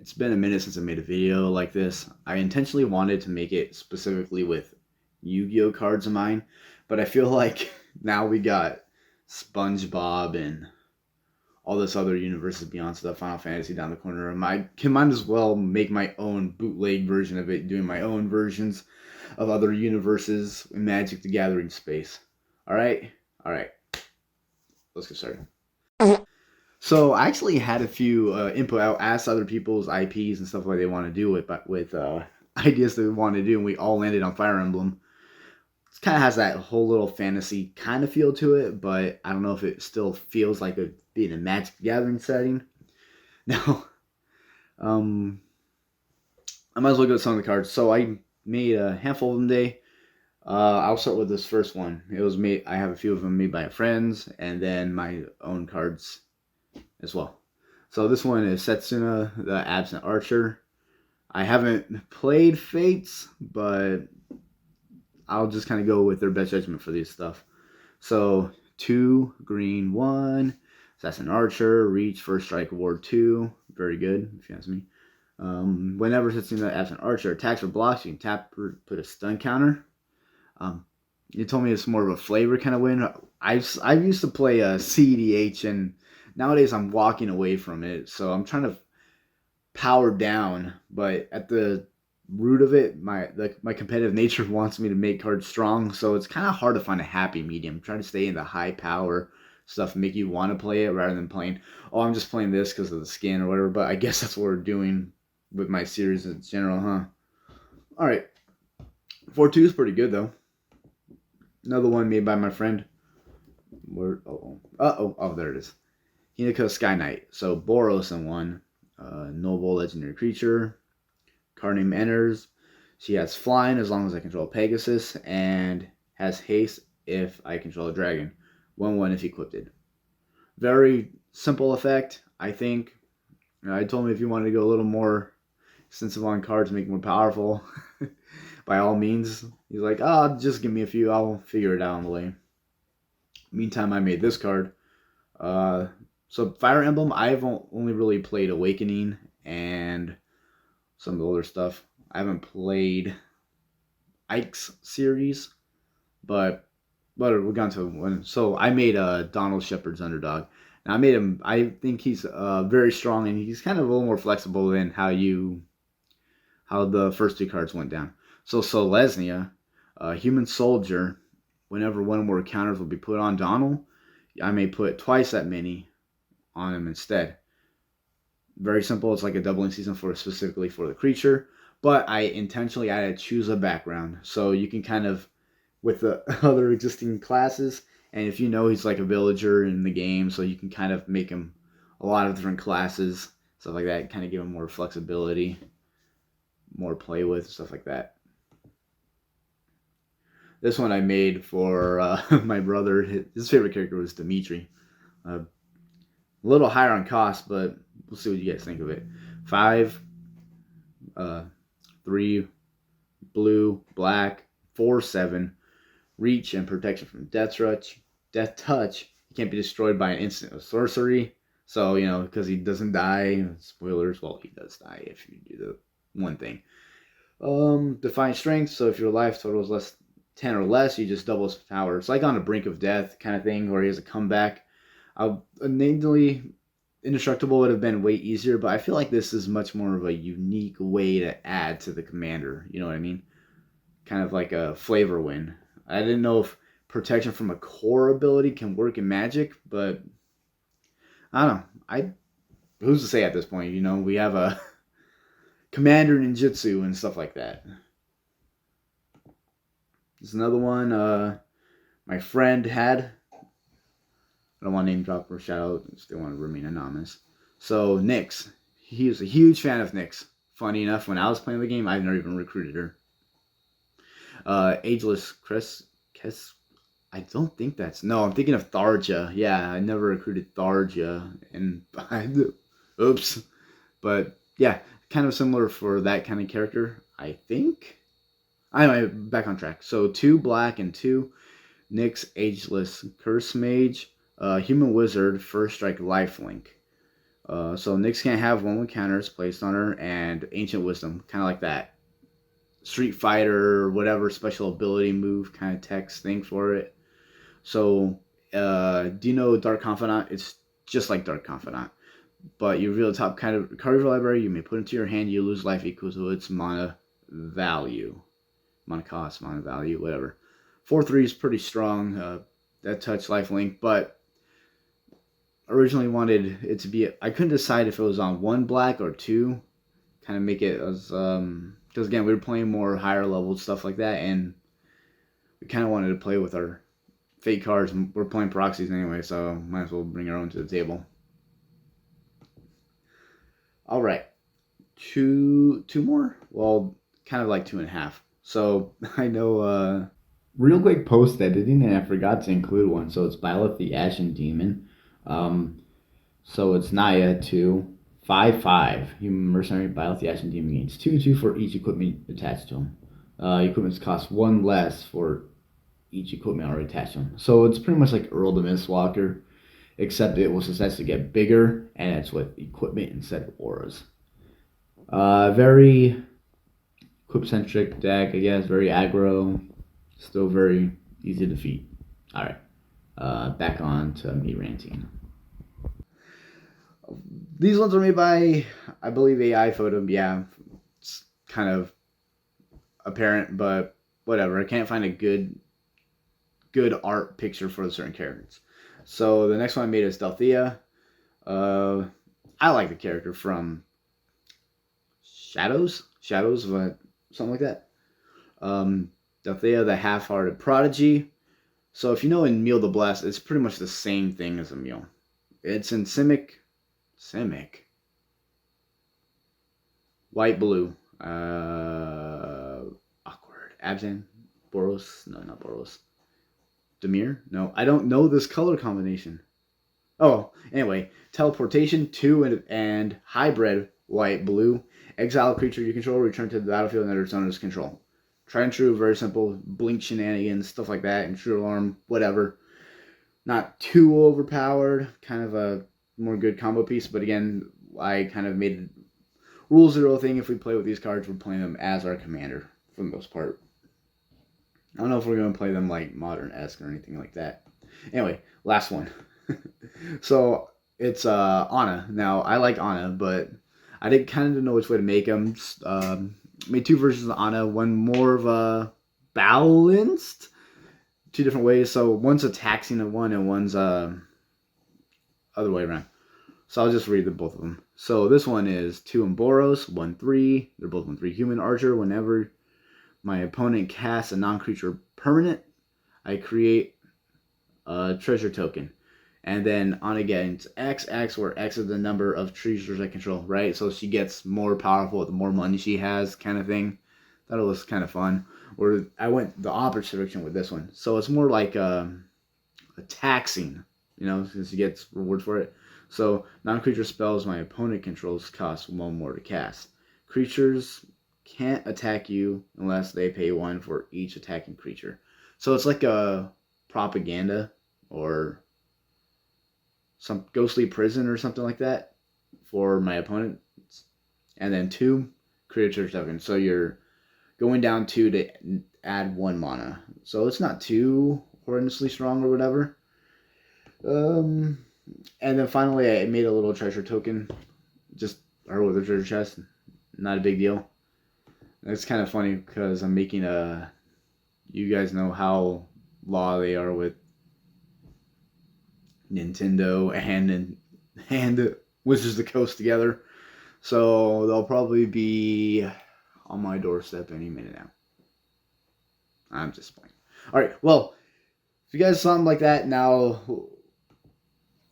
It's been a minute since I made a video like this. I intentionally wanted to make it specifically with Yu-Gi-Oh cards of mine, but I feel like now we got SpongeBob and all this other universes beyond stuff, Final Fantasy down the corner. I might as well make my own bootleg version of it, doing my own versions of other universes in Magic the Gathering space. Alright? Alright. Let's get started. So I actually had a few input. I asked other people's IPs and stuff like they want to do with ideas that we want to do, and we all landed on Fire Emblem. It kind of has that whole little fantasy kind of feel to it, but I don't know if it still feels like being a Magic the Gathering setting. Now, I might as well go to some of the cards. So I made a handful of them today. I'll start with this first one. It was made. I have a few of them made by friends, and then my own cards as well. So this one is Setsuna, the Absent Archer. I haven't played Fates, but I'll just kind of go with their best judgment for these stuff. So 2 green 1, Assassin Archer, reach, first strike, ward 2. Very good, if you ask me. Whenever Setsuna, Absent Archer attacks or blocks, you can tap or put a stun counter. You told me it's more of a flavor kind of win. I used to play CEDH, and nowadays I'm walking away from it. So I'm trying to power down, but at the root of it, my competitive nature wants me to make cards strong. So it's kind of hard to find a happy medium. I'm trying to stay in the high power stuff, make you want to play it rather than playing, oh, I'm just playing this because of the skin or whatever. But I guess that's what we're doing with my series in general, huh? All right, 4-2 is pretty good though. Another one made by my friend. Oh, there it is. Hinako Sky Knight. So Boros in one. Noble legendary creature. Card name enters. She has flying as long as I control Pegasus, and has haste if I control a dragon. 1/1 if equipped. Very simple effect, I think. I told him if you wanted to go a little more extensive on cards, make it more powerful, by all means. He's like, oh, just give me a few. I'll figure it out on the way. Meantime, I made this card. So Fire Emblem, I've only really played Awakening and some of the older stuff. I haven't played Ike's series, but we're going to one. So I made Donald Shepard's underdog. Now I made him. I think he's very strong, and he's kind of a little more flexible than how the first 2 cards went down. So Selesnya, human soldier. Whenever one more counters will be put on Donald, I may put twice that many on him instead. Very simple. It's like a doubling season specifically for the creature, but I intentionally added choose a background, so you can kind of with the other existing classes, and if you know he's like a villager in the game, so you can kind of make him a lot of different classes, stuff like that, kind of give him more flexibility, more play with, stuff like that. This one I made for my brother. His favorite character was Dimitri. A little higher on cost, but we'll see what you guys think of it. 5, 3, blue, black, 4, 7, reach and protection from Death Touch. He can't be destroyed by an instant of sorcery. So, because he doesn't die. Spoilers, well, he does die if you do the one thing. Defiant Strength, so if your life total is less 10 or less, you just double his power. It's like on the brink of death kind of thing, where he has a comeback. Innately Indestructible would have been way easier, but I feel like this is much more of a unique way to add to the commander. You know what I mean? Kind of like a flavor win. I didn't know if protection from a core ability can work in Magic, but I don't know. Who's to say at this point? We have a commander ninjutsu and stuff like that. There's another one my friend had. I don't want to name drop or shout out. I still want to remain anonymous. So Nyx. He was a huge fan of Nyx. Funny enough, when I was playing the game, I've never even recruited her. Ageless Chris. I don't think that's... No, I'm thinking of Tharja. Yeah, I never recruited Tharja. And oops. But yeah, kind of similar for that kind of character, I think. Anyway, back on track. So 2 black and 2 Nyx, Ageless Curse Mage, Human Wizard, first strike lifelink. So Nyx can't have 1/1 counters placed on her, and Ancient Wisdom, kind of like that Street Fighter, whatever special ability move kind of text thing for it. So, do you know Dark Confidant? It's just like Dark Confidant, but you reveal the top kind of card of your library. You may put it into your hand. You lose life equal to its mana value, mana cost, mana value, whatever. 4/3 is pretty strong. That touch life link, but originally wanted it to be. I couldn't decide if it was on 1 black or 2. Kind of make it as because again we were playing more higher level stuff like that, and we kind of wanted to play with our fake cards. We're playing proxies anyway, so might as well bring our own to the table. All right, two more. Well, kind of like 2.5. So I know. Real quick post editing, and I forgot to include one. So it's Byleth the Ashen Demon. So it's Naya 2, 5/5. Human Mercenary Byleth the Ashen Demon gains 2/2 for each equipment attached to him. Equipments cost 1 less for each equipment already attached to him. So it's pretty much like Earl the Mistwalker, except it will successfully get bigger, and it's with equipment instead of auras. Very equip-centric deck, I guess. Very aggro. Still very easy to defeat. Alright. Back on to me ranting. These ones are made by, I believe, AI Photo. Yeah, it's kind of apparent, but whatever. I can't find a good art picture for the certain characters. So the next one I made is Delthea. I like the character from Shadows, but something like that. Delthea, the half-hearted prodigy. So if you know Emil the Blessed, it's pretty much the same thing as Emil. It's in Simic. White, blue. Awkward. Abzan? Boros? No, not Boros. Demir? No, I don't know this color combination. Oh, anyway. Teleportation, 2 and hybrid, white, blue. Exile a creature you control, return to the battlefield under its owner's control. Try and true, very simple. Blink shenanigans, stuff like that. Intruder alarm, whatever. Not too overpowered. Kind of a more good combo piece. But again, I kind of made rule 0 thing. If we play with these cards, we're playing them as our commander for the most part. I don't know if we're going to play them like modern-esque or anything like that. Anyway, last one. So it's Ana. Now, I like Ana, but I didn't kind of know which way to make them. Made 2 versions of Ana, one more of a balanced, 2 different ways. So one's a taxing of one, and one's other way around. So I'll just read both of them. So this one is 2 Boros, 1/3. They're both 1/3 human archer. Whenever my opponent casts a non-creature permanent, I create a treasure token. And then Ana gets X, where X is the number of treasures I control, right? So she gets more powerful the more money she has, kind of thing. That was kind of fun. Or I went the opposite direction with this one. So it's more like a taxing, since she gets reward for it. So non-creature spells my opponent controls cost 1 more to cast. Creatures can't attack you unless they pay 1 for each attacking creature. So it's like a propaganda or some ghostly prison or something like that for my opponent. And then 2 creature token. So you're going down 2 to add 1 mana. So it's not too horrendously strong or whatever. And then finally I made a little treasure token. Just her with a treasure chest. Not a big deal. It's kind of funny because I'm making you guys know how law they are with Nintendo and Wizards of the Coast together. So they'll probably be on my doorstep any minute now. I'm just playing. Alright, well, if you guys saw something like that, now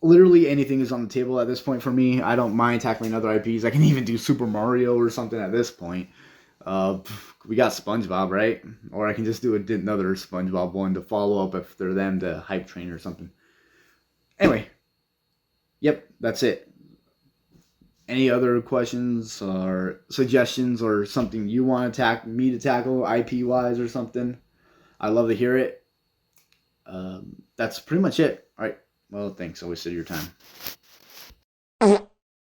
literally anything is on the table at this point for me. I don't mind tackling other IPs. I can even do Super Mario or something at this point. We got SpongeBob, right? Or I can just do another SpongeBob one to follow up after them to Hype Train or something. Anyway, yep, that's it. Any other questions or suggestions or something you want to me to tackle IP-wise or something? I'd love to hear it. That's pretty much it. All right. Well, thanks. I wasted your time.